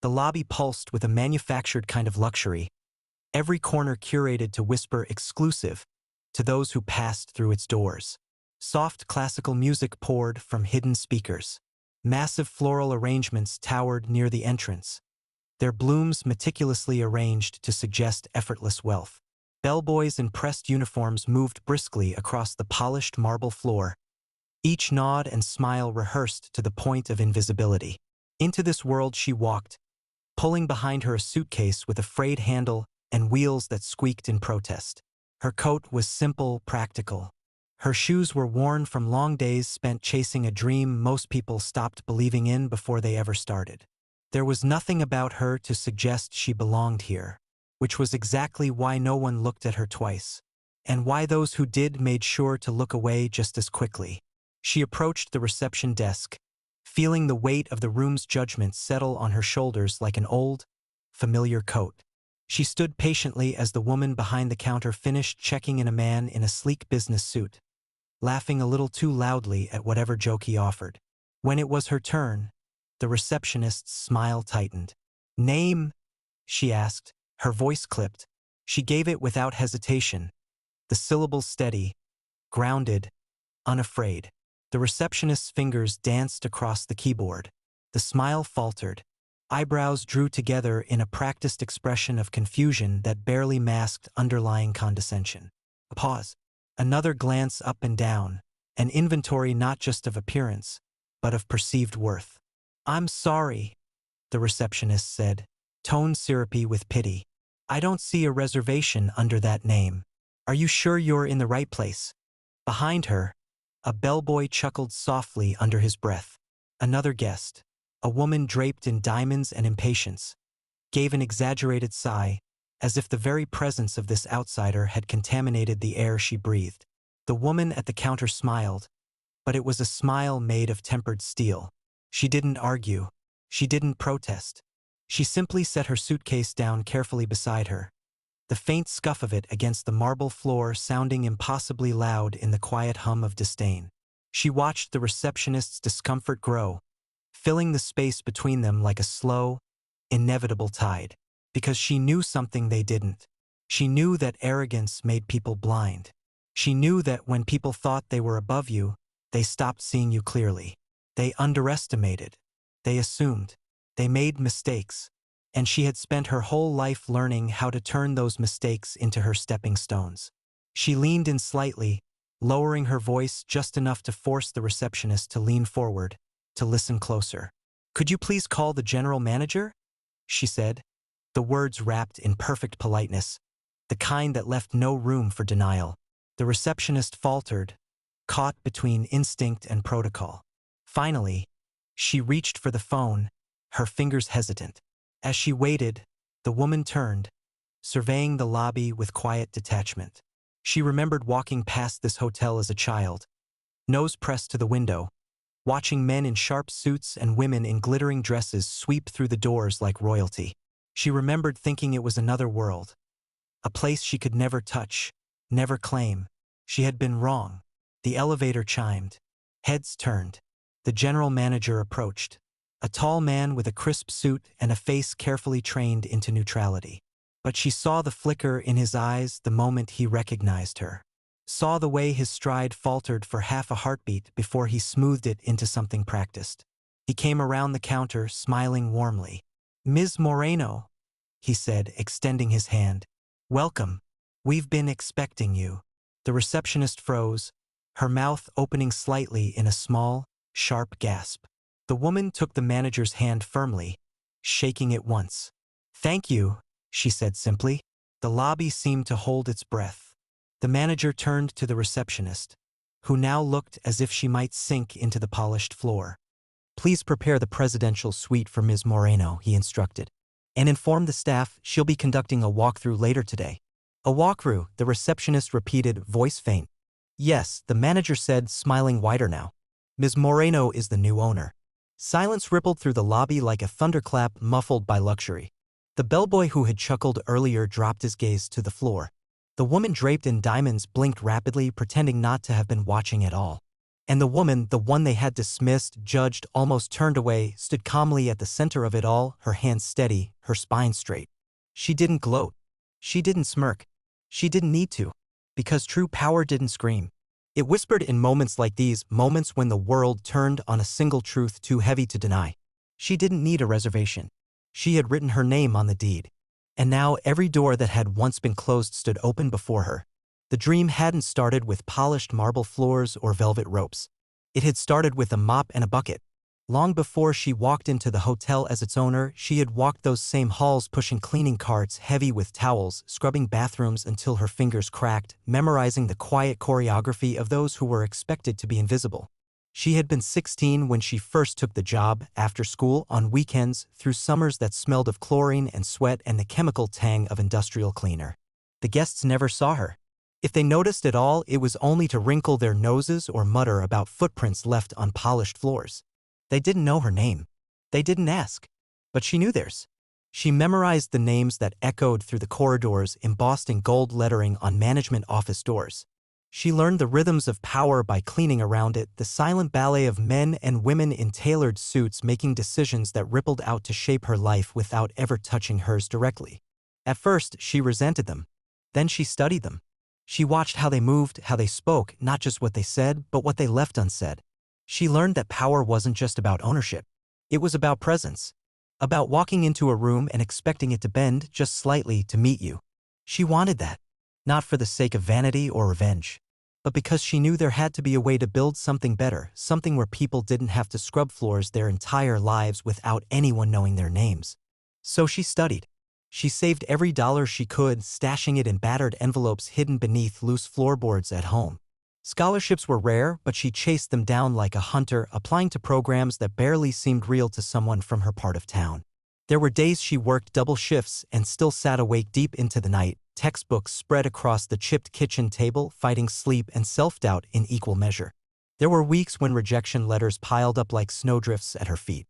The lobby pulsed with a manufactured kind of luxury, every corner curated to whisper exclusive to those who passed through its doors. Soft classical music poured from hidden speakers. Massive floral arrangements towered near the entrance, their blooms meticulously arranged to suggest effortless wealth. Bellboys in pressed uniforms moved briskly across the polished marble floor, each nod and smile rehearsed to the point of invisibility. Into this world she walked, pulling behind her a suitcase with a frayed handle and wheels that squeaked in protest. Her coat was simple, practical. Her shoes were worn from long days spent chasing a dream most people stopped believing in before they ever started. There was nothing about her to suggest she belonged here, which was exactly why no one looked at her twice, and why those who did made sure to look away just as quickly. She approached the reception desk, feeling the weight of the room's judgment settle on her shoulders like an old, familiar coat. She stood patiently as the woman behind the counter finished checking in a man in a sleek business suit, laughing a little too loudly at whatever joke he offered. When it was her turn, the receptionist's smile tightened. "Name?" she asked, her voice clipped. She gave it without hesitation, the syllables steady, grounded, unafraid. The receptionist's fingers danced across the keyboard. The smile faltered. Eyebrows drew together in a practiced expression of confusion that barely masked underlying condescension. A pause. Another glance up and down, an inventory not just of appearance, but of perceived worth. "I'm sorry," the receptionist said, tone syrupy with pity. "I don't see a reservation under that name. Are you sure you're in the right place?" Behind her, a bellboy chuckled softly under his breath. Another guest, a woman draped in diamonds and impatience, gave an exaggerated sigh, as if the very presence of this outsider had contaminated the air she breathed. The woman at the counter smiled, but it was a smile made of tempered steel. She didn't argue. She didn't protest. She simply set her suitcase down carefully beside her, the faint scuff of it against the marble floor sounding impossibly loud in the quiet hum of disdain. She watched the receptionist's discomfort grow, filling the space between them like a slow, inevitable tide. Because she knew something they didn't. She knew that arrogance made people blind. She knew that when people thought they were above you, they stopped seeing you clearly. They underestimated. They assumed. They made mistakes. And she had spent her whole life learning how to turn those mistakes into her stepping stones. She leaned in slightly, lowering her voice just enough to force the receptionist to lean forward, to listen closer. "Could you please call the general manager?" she said, the words wrapped in perfect politeness, the kind that left no room for denial. The receptionist faltered, caught between instinct and protocol. Finally, she reached for the phone, her fingers hesitant. As she waited, the woman turned, surveying the lobby with quiet detachment. She remembered walking past this hotel as a child, nose pressed to the window, watching men in sharp suits and women in glittering dresses sweep through the doors like royalty. She remembered thinking it was another world, a place she could never touch, never claim. She had been wrong. The elevator chimed. Heads turned. The general manager approached, a tall man with a crisp suit and a face carefully trained into neutrality. But she saw the flicker in his eyes the moment he recognized her. Saw the way his stride faltered for half a heartbeat before he smoothed it into something practiced. He came around the counter, smiling warmly. "Ms. Moreno," he said, extending his hand. "Welcome. We've been expecting you." The receptionist froze, her mouth opening slightly in a small, sharp gasp. The woman took the manager's hand firmly, shaking it once. "Thank you," she said simply. The lobby seemed to hold its breath. The manager turned to the receptionist, who now looked as if she might sink into the polished floor. "Please prepare the presidential suite for Ms. Moreno," he instructed, "and inform the staff she'll be conducting a walkthrough later today." "A walkthrough," the receptionist repeated, voice faint. "Yes," the manager said, smiling wider now. "Ms. Moreno is the new owner." Silence rippled through the lobby like a thunderclap muffled by luxury. The bellboy who had chuckled earlier dropped his gaze to the floor. The woman draped in diamonds blinked rapidly, pretending not to have been watching at all. And the woman, the one they had dismissed, judged, almost turned away, stood calmly at the center of it all, her hands steady, her spine straight. She didn't gloat. She didn't smirk. She didn't need to. Because true power didn't scream. It whispered in moments like these, moments when the world turned on a single truth too heavy to deny. She didn't need a reservation. She had written her name on the deed. And now every door that had once been closed stood open before her. The dream hadn't started with polished marble floors or velvet ropes. It had started with a mop and a bucket. Long before she walked into the hotel as its owner, she had walked those same halls pushing cleaning carts heavy with towels, scrubbing bathrooms until her fingers cracked, memorizing the quiet choreography of those who were expected to be invisible. She had been 16 when she first took the job, after school, on weekends, through summers that smelled of chlorine and sweat and the chemical tang of industrial cleaner. The guests never saw her. If they noticed at all, it was only to wrinkle their noses or mutter about footprints left on polished floors. They didn't know her name. They didn't ask. But she knew theirs. She memorized the names that echoed through the corridors, embossed in gold lettering on management office doors. She learned the rhythms of power by cleaning around it, the silent ballet of men and women in tailored suits making decisions that rippled out to shape her life without ever touching hers directly. At first, she resented them. Then she studied them. She watched how they moved, how they spoke, not just what they said, but what they left unsaid. She learned that power wasn't just about ownership. It was about presence. About walking into a room and expecting it to bend just slightly to meet you. She wanted that. Not for the sake of vanity or revenge, but because she knew there had to be a way to build something better, something where people didn't have to scrub floors their entire lives without anyone knowing their names. So she studied. She saved every dollar she could, stashing it in battered envelopes hidden beneath loose floorboards at home. Scholarships were rare, but she chased them down like a hunter, applying to programs that barely seemed real to someone from her part of town. There were days she worked double shifts and still sat awake deep into the night, textbooks spread across the chipped kitchen table, fighting sleep and self-doubt in equal measure. There were weeks when rejection letters piled up like snowdrifts at her feet.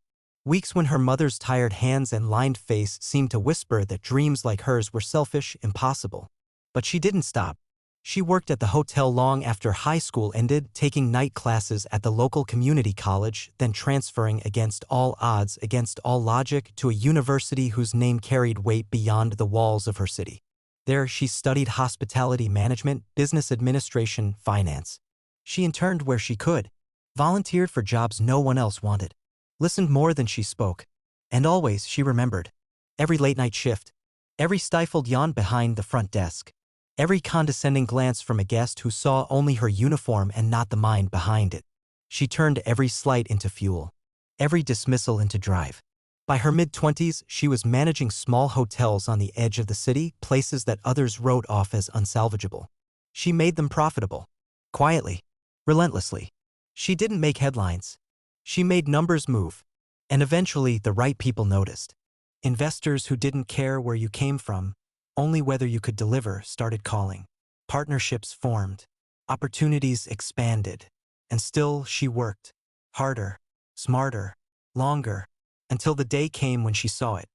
Weeks when her mother's tired hands and lined face seemed to whisper that dreams like hers were selfish, impossible. But she didn't stop. She worked at the hotel long after high school ended, taking night classes at the local community college, then transferring against all odds, against all logic, to a university whose name carried weight beyond the walls of her city. There, she studied hospitality management, business administration, finance. She interned where she could, volunteered for jobs no one else wanted, listened more than she spoke. And always, she remembered. Every late-night shift, every stifled yawn behind the front desk, every condescending glance from a guest who saw only her uniform and not the mind behind it. She turned every slight into fuel, every dismissal into drive. By her mid-20s, she was managing small hotels on the edge of the city, places that others wrote off as unsalvageable. She made them profitable. Quietly. Relentlessly. She didn't make headlines. She made numbers move. And eventually, the right people noticed. Investors who didn't care where you came from, only whether you could deliver, started calling. Partnerships formed. Opportunities expanded. And still, she worked. Harder. Smarter. Longer. Until the day came when she saw it.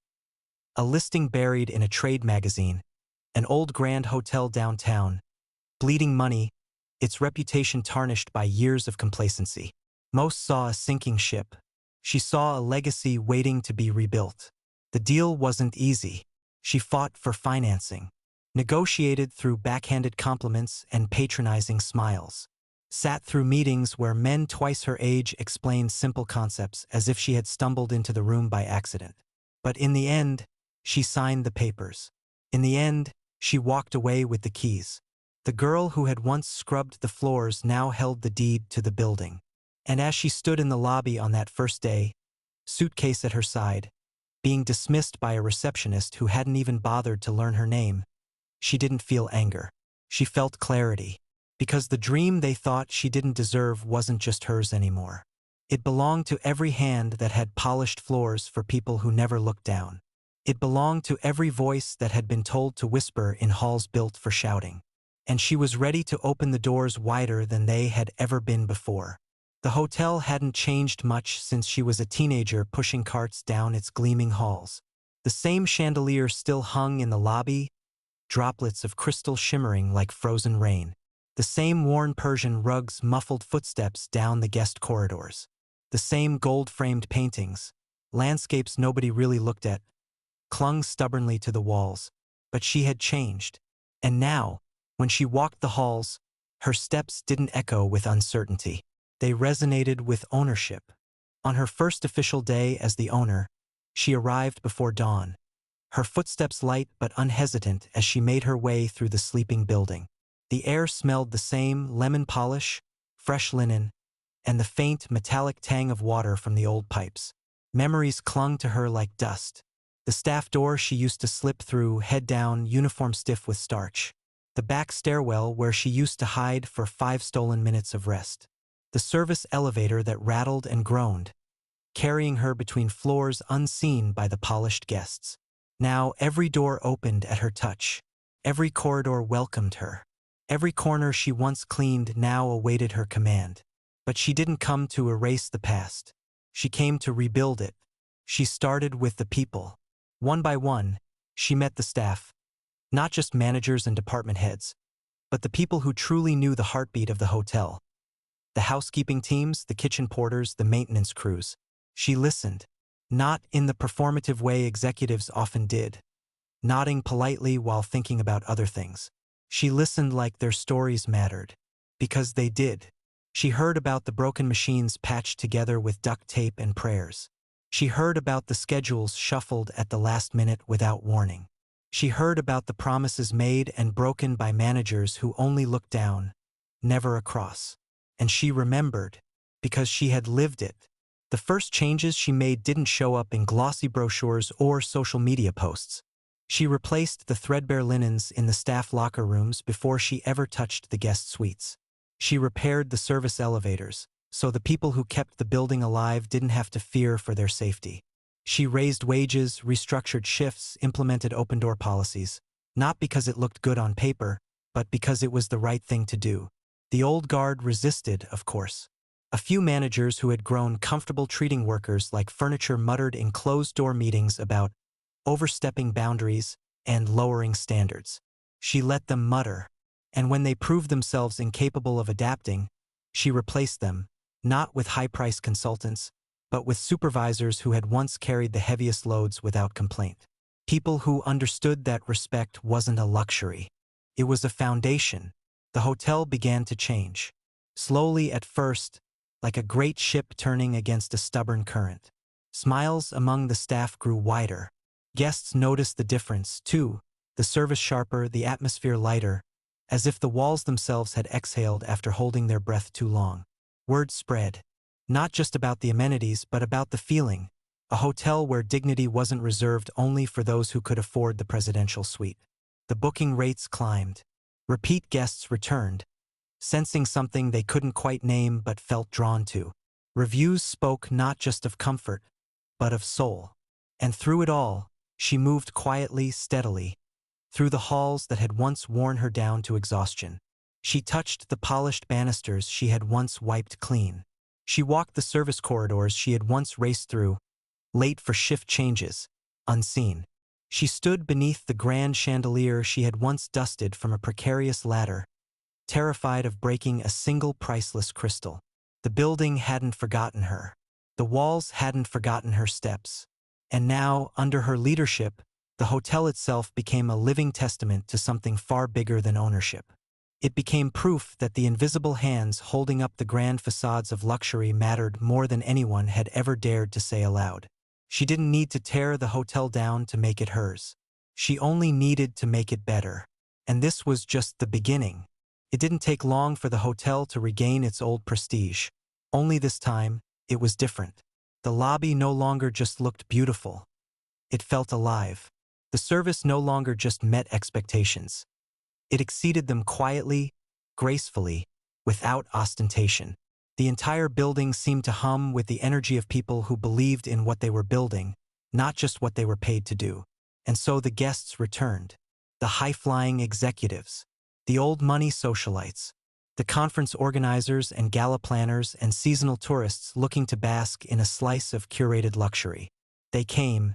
A listing buried in a trade magazine. An old grand hotel downtown. Bleeding money. Its reputation tarnished by years of complacency. Most saw a sinking ship. She saw a legacy waiting to be rebuilt. The deal wasn't easy. She fought for financing. Negotiated through backhanded compliments and patronizing smiles. Sat through meetings where men twice her age explained simple concepts as if she had stumbled into the room by accident. But in the end, she signed the papers. In the end, she walked away with the keys. The girl who had once scrubbed the floors now held the deed to the building. And as she stood in the lobby on that first day, suitcase at her side, being dismissed by a receptionist who hadn't even bothered to learn her name, she didn't feel anger. She felt clarity. Because the dream they thought she didn't deserve wasn't just hers anymore. It belonged to every hand that had polished floors for people who never looked down. It belonged to every voice that had been told to whisper in halls built for shouting. And she was ready to open the doors wider than they had ever been before. The hotel hadn't changed much since she was a teenager pushing carts down its gleaming halls. The same chandelier still hung in the lobby, droplets of crystal shimmering like frozen rain. The same worn Persian rugs muffled footsteps down the guest corridors. The same gold-framed paintings, landscapes nobody really looked at, clung stubbornly to the walls. But she had changed. And now, when she walked the halls, her steps didn't echo with uncertainty. They resonated with ownership. On her first official day as the owner, she arrived before dawn, her footsteps light but unhesitant as she made her way through the sleeping building. The air smelled the same: lemon polish, fresh linen, and the faint, metallic tang of water from the old pipes. Memories clung to her like dust. The staff door she used to slip through, head down, uniform stiff with starch. The back stairwell where she used to hide for 5 stolen minutes of rest. The service elevator that rattled and groaned, carrying her between floors unseen by the polished guests. Now every door opened at her touch. Every corridor welcomed her. Every corner she once cleaned now awaited her command. But she didn't come to erase the past. She came to rebuild it. She started with the people. One by one, she met the staff. Not just managers and department heads, but the people who truly knew the heartbeat of the hotel. The housekeeping teams, the kitchen porters, the maintenance crews. She listened, not in the performative way executives often did, nodding politely while thinking about other things. She listened like their stories mattered, because they did. She heard about the broken machines patched together with duct tape and prayers. She heard about the schedules shuffled at the last minute without warning. She heard about the promises made and broken by managers who only looked down, never across. And she remembered, because she had lived it. The first changes she made didn't show up in glossy brochures or social media posts. She replaced the threadbare linens in the staff locker rooms before she ever touched the guest suites. She repaired the service elevators, so the people who kept the building alive didn't have to fear for their safety. She raised wages, restructured shifts, implemented open-door policies, not because it looked good on paper, but because it was the right thing to do. The old guard resisted, of course. A few managers who had grown comfortable treating workers like furniture muttered in closed-door meetings about overstepping boundaries and lowering standards. She let them mutter, and when they proved themselves incapable of adapting, she replaced them, not with high-priced consultants, but with supervisors who had once carried the heaviest loads without complaint. People who understood that respect wasn't a luxury. It was a foundation. The hotel began to change. Slowly at first, like a great ship turning against a stubborn current. Smiles among the staff grew wider. Guests noticed the difference, too, the service sharper, the atmosphere lighter, as if the walls themselves had exhaled after holding their breath too long. Word spread, not just about the amenities but about the feeling, a hotel where dignity wasn't reserved only for those who could afford the presidential suite. The booking rates climbed. Repeat guests returned, sensing something they couldn't quite name but felt drawn to. Reviews spoke not just of comfort, but of soul. And through it all, she moved quietly, steadily, through the halls that had once worn her down to exhaustion. She touched the polished banisters she had once wiped clean. She walked the service corridors she had once raced through, late for shift changes, unseen. She stood beneath the grand chandelier she had once dusted from a precarious ladder, terrified of breaking a single priceless crystal. The building hadn't forgotten her. The walls hadn't forgotten her steps. And now, under her leadership, the hotel itself became a living testament to something far bigger than ownership. It became proof that the invisible hands holding up the grand facades of luxury mattered more than anyone had ever dared to say aloud. She didn't need to tear the hotel down to make it hers. She only needed to make it better. And this was just the beginning. It didn't take long for the hotel to regain its old prestige. Only this time, it was different. The lobby no longer just looked beautiful. It felt alive. The service no longer just met expectations. It exceeded them quietly, gracefully, without ostentation. The entire building seemed to hum with the energy of people who believed in what they were building, not just what they were paid to do. And so the guests returned. The high-flying executives, the old-money socialites, the conference organizers and gala planners and seasonal tourists looking to bask in a slice of curated luxury. They came,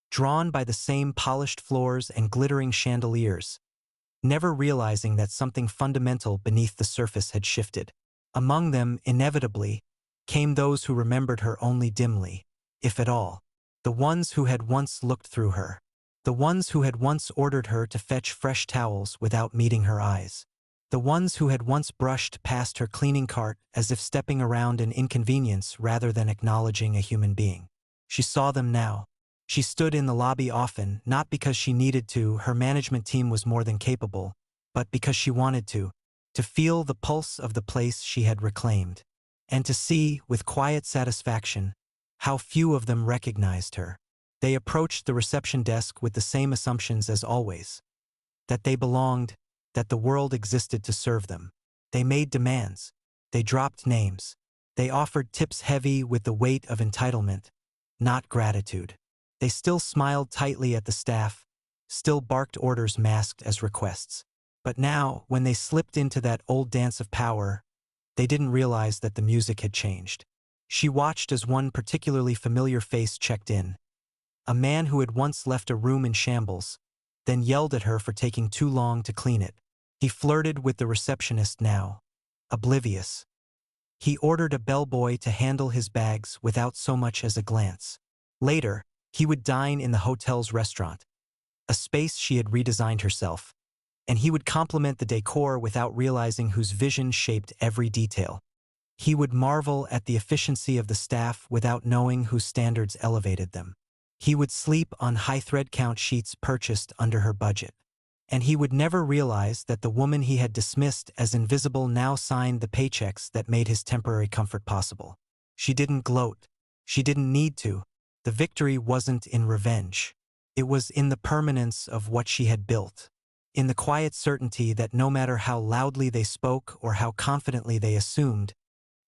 drawn by the same polished floors and glittering chandeliers, never realizing that something fundamental beneath the surface had shifted. Among them, inevitably, came those who remembered her only dimly, if at all. The ones who had once looked through her. The ones who had once ordered her to fetch fresh towels without meeting her eyes. The ones who had once brushed past her cleaning cart as if stepping around an inconvenience rather than acknowledging a human being. She saw them now. She stood in the lobby often, not because she needed to, her management team was more than capable, but because she wanted to feel the pulse of the place she had reclaimed, and to see, with quiet satisfaction, how few of them recognized her. They approached the reception desk with the same assumptions as always. That they belonged, that the world existed to serve them. They made demands. They dropped names. They offered tips heavy with the weight of entitlement, not gratitude. They still smiled tightly at the staff, still barked orders masked as requests. But now, when they slipped into that old dance of power, they didn't realize that the music had changed. She watched as one particularly familiar face checked in. A man who had once left a room in shambles, then yelled at her for taking too long to clean it. He flirted with the receptionist now, oblivious. He ordered a bellboy to handle his bags without so much as a glance. Later, he would dine in the hotel's restaurant, a space she had redesigned herself, and he would compliment the decor without realizing whose vision shaped every detail. He would marvel at the efficiency of the staff without knowing whose standards elevated them. He would sleep on high thread count sheets purchased under her budget. And he would never realize that the woman he had dismissed as invisible now signed the paychecks that made his temporary comfort possible. She didn't gloat. She didn't need to. The victory wasn't in revenge. It was in the permanence of what she had built. In the quiet certainty that no matter how loudly they spoke or how confidently they assumed,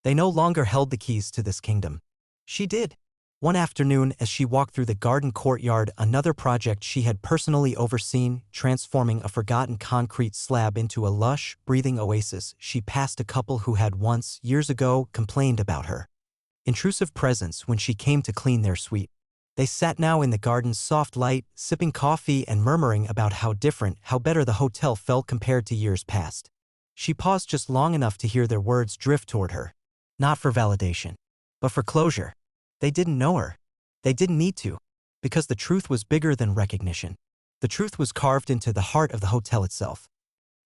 they no longer held the keys to this kingdom. She did. One afternoon, as she walked through the garden courtyard, another project she had personally overseen, transforming a forgotten concrete slab into a lush, breathing oasis, she passed a couple who had once, years ago, complained about her intrusive presence when she came to clean their suite. They sat now in the garden's soft light, sipping coffee and murmuring about how different, how better the hotel felt compared to years past. She paused just long enough to hear their words drift toward her. Not for validation, but for closure. They didn't know her. They didn't need to, because the truth was bigger than recognition. The truth was carved into the heart of the hotel itself.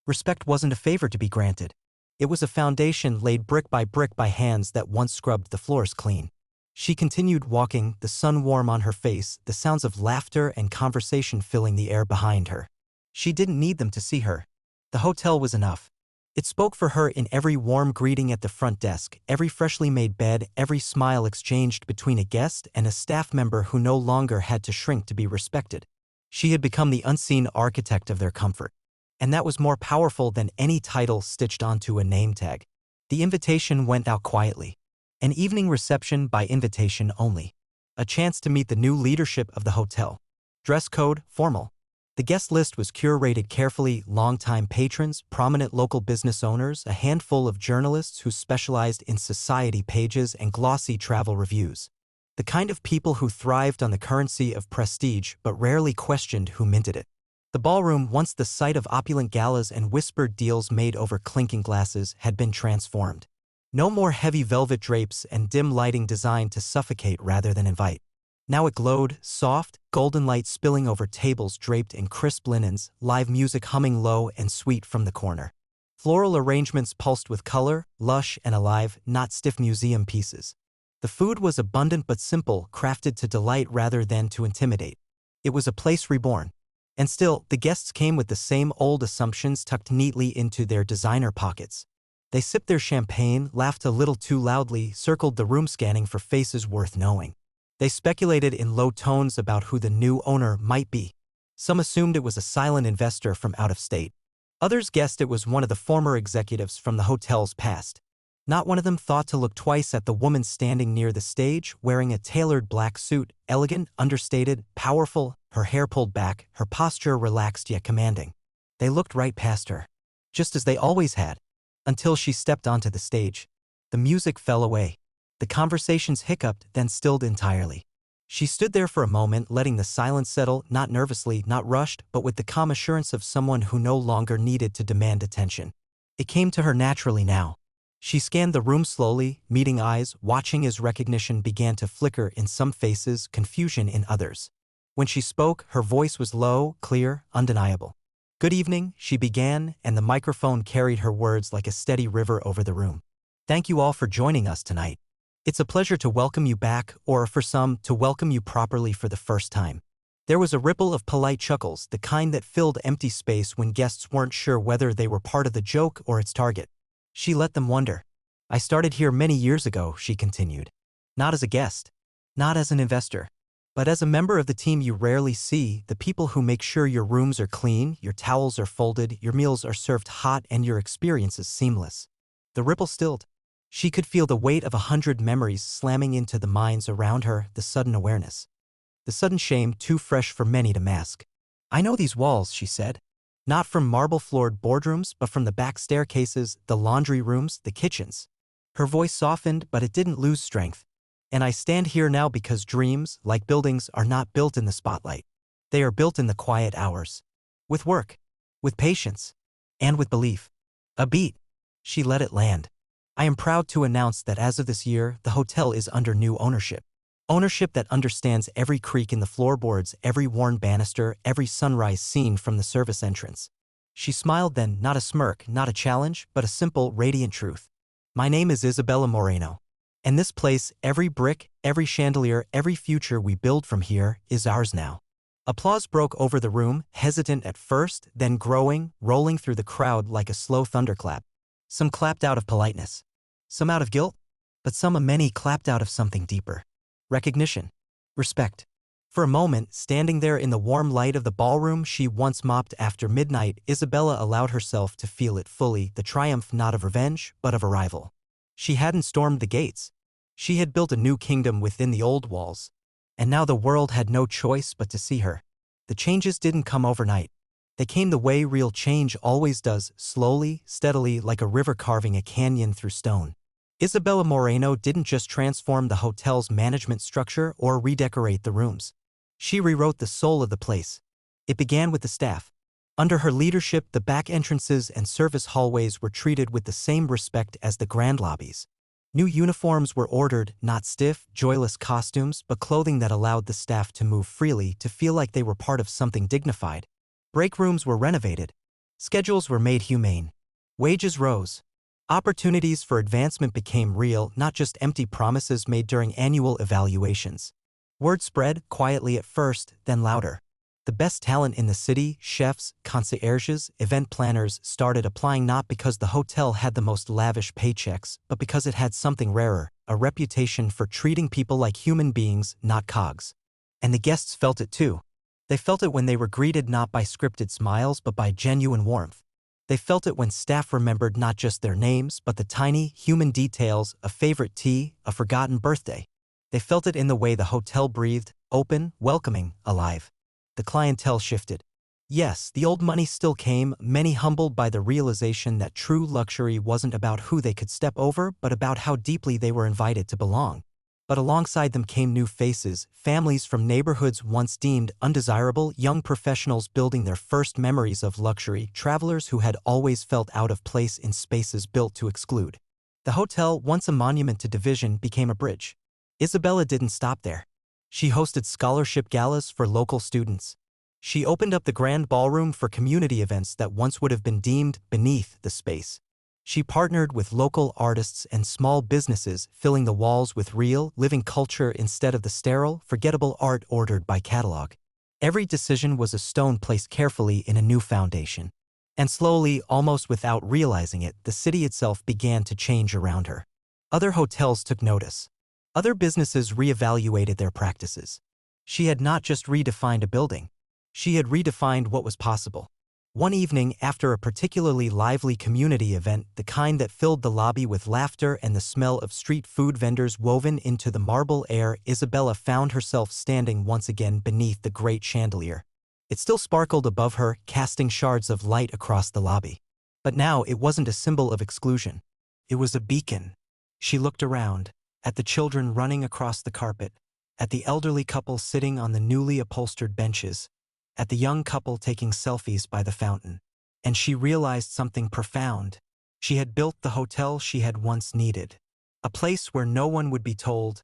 Respect wasn't a favor to be granted. It was a foundation laid brick by hands that once scrubbed the floors clean. She continued walking, the sun warm on her face, the sounds of laughter and conversation filling the air behind her. She didn't need them to see her. The hotel was enough. It spoke for her in every warm greeting at the front desk, every freshly made bed, every smile exchanged between a guest and a staff member who no longer had to shrink to be respected. She had become the unseen architect of their comfort. And that was more powerful than any title stitched onto a name tag. The invitation went out quietly. An evening reception by invitation only. A chance to meet the new leadership of the hotel. Dress code, formal. The guest list was curated carefully, longtime patrons, prominent local business owners, a handful of journalists who specialized in society pages and glossy travel reviews. The kind of people who thrived on the currency of prestige but rarely questioned who minted it. The ballroom, once the site of opulent galas and whispered deals made over clinking glasses, had been transformed. No more heavy velvet drapes and dim lighting designed to suffocate rather than invite. Now it glowed, soft, golden light spilling over tables draped in crisp linens, live music humming low and sweet from the corner. Floral arrangements pulsed with color, lush and alive, not stiff museum pieces. The food was abundant but simple, crafted to delight rather than to intimidate. It was a place reborn. And still, the guests came with the same old assumptions tucked neatly into their designer pockets. They sipped their champagne, laughed a little too loudly, circled the room scanning for faces worth knowing. They speculated in low tones about who the new owner might be. Some assumed it was a silent investor from out of state. Others guessed it was one of the former executives from the hotel's past. Not one of them thought to look twice at the woman standing near the stage, wearing a tailored black suit, elegant, understated, powerful, her hair pulled back, her posture relaxed yet commanding. They looked right past her, just as they always had, until she stepped onto the stage. The music fell away. The conversations hiccuped, then stilled entirely. She stood there for a moment, letting the silence settle, not nervously, not rushed, but with the calm assurance of someone who no longer needed to demand attention. It came to her naturally now. She scanned the room slowly, meeting eyes, watching as recognition began to flicker in some faces, confusion in others. When she spoke, her voice was low, clear, undeniable. "Good evening," she began, and the microphone carried her words like a steady river over the room. "Thank you all for joining us tonight. It's a pleasure to welcome you back, or for some, to welcome you properly for the first time." There was a ripple of polite chuckles, the kind that filled empty space when guests weren't sure whether they were part of the joke or its target. She let them wonder. "I started here many years ago," she continued. "Not as a guest. Not as an investor. But as a member of the team you rarely see, the people who make sure your rooms are clean, your towels are folded, your meals are served hot, and your experience is seamless." The ripple stilled. She could feel the weight of 100 memories slamming into the minds around her, the sudden awareness. The sudden shame too fresh for many to mask. "I know these walls," she said. "Not from marble-floored boardrooms, but from the back staircases, the laundry rooms, the kitchens." Her voice softened, but it didn't lose strength. "And I stand here now because dreams, like buildings, are not built in the spotlight. They are built in the quiet hours. With work. With patience. And with belief." A beat. She let it land. "I am proud to announce that as of this year, the hotel is under new ownership. Ownership that understands every creak in the floorboards, every worn banister, every sunrise scene from the service entrance." She smiled then, not a smirk, not a challenge, but a simple, radiant truth. "My name is Isabella Moreno. And this place, every brick, every chandelier, every future we build from here, is ours now." Applause broke over the room, hesitant at first, then growing, rolling through the crowd like a slow thunderclap. Some clapped out of politeness. Some out of guilt. But many clapped out of something deeper. Recognition. Respect. For a moment, standing there in the warm light of the ballroom she once mopped after midnight, Isabella allowed herself to feel it fully, the triumph not of revenge, but of arrival. She hadn't stormed the gates. She had built a new kingdom within the old walls. And now the world had no choice but to see her. The changes didn't come overnight. They came the way real change always does, slowly, steadily, like a river carving a canyon through stone. Isabella Moreno didn't just transform the hotel's management structure or redecorate the rooms. She rewrote the soul of the place. It began with the staff. Under her leadership, the back entrances and service hallways were treated with the same respect as the grand lobbies. New uniforms were ordered, not stiff, joyless costumes, but clothing that allowed the staff to move freely, to feel like they were part of something dignified. Break rooms were renovated. Schedules were made humane. Wages rose. Opportunities for advancement became real, not just empty promises made during annual evaluations. Word spread, quietly at first, then louder. The best talent in the city, chefs, concierges, event planners, started applying not because the hotel had the most lavish paychecks, but because it had something rarer, a reputation for treating people like human beings, not cogs. And the guests felt it too. They felt it when they were greeted not by scripted smiles but by genuine warmth. They felt it when staff remembered not just their names but the tiny, human details, a favorite tea, a forgotten birthday. They felt it in the way the hotel breathed, open, welcoming, alive. The clientele shifted. Yes, the old money still came, many humbled by the realization that true luxury wasn't about who they could step over but about how deeply they were invited to belong. But alongside them came new faces, families from neighborhoods once deemed undesirable, young professionals building their first memories of luxury, travelers who had always felt out of place in spaces built to exclude. The hotel, once a monument to division, became a bridge. Isabella didn't stop there. She hosted scholarship galas for local students. She opened up the grand ballroom for community events that once would have been deemed beneath the space. She partnered with local artists and small businesses, filling the walls with real, living culture instead of the sterile, forgettable art ordered by catalog. Every decision was a stone placed carefully in a new foundation. And slowly, almost without realizing it, the city itself began to change around her. Other hotels took notice. Other businesses reevaluated their practices. She had not just redefined a building. She had redefined what was possible. One evening, after a particularly lively community event, the kind that filled the lobby with laughter and the smell of street food vendors woven into the marble air, Isabella found herself standing once again beneath the great chandelier. It still sparkled above her, casting shards of light across the lobby. But now it wasn't a symbol of exclusion. It was a beacon. She looked around, at the children running across the carpet, at the elderly couple sitting on the newly upholstered benches, at the young couple taking selfies by the fountain. And she realized something profound. She had built the hotel she had once needed. A place where no one would be told,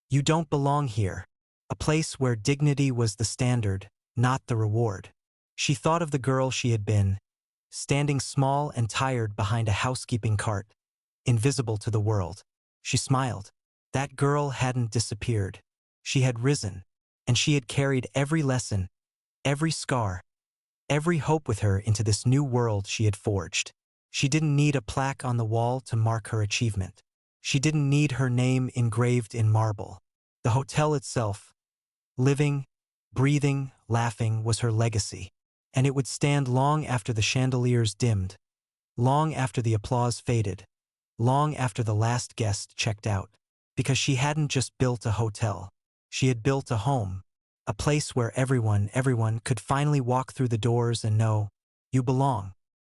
"You don't belong here." A place where dignity was the standard, not the reward. She thought of the girl she had been, standing small and tired behind a housekeeping cart, invisible to the world. She smiled. That girl hadn't disappeared. She had risen, and she had carried every lesson, every scar, every hope with her into this new world she had forged. She didn't need a plaque on the wall to mark her achievement. She didn't need her name engraved in marble. The hotel itself, living, breathing, laughing, was her legacy. And it would stand long after the chandeliers dimmed, long after the applause faded, long after the last guest checked out. Because she hadn't just built a hotel. She had built a home, a place where everyone could finally walk through the doors and know, "You belong."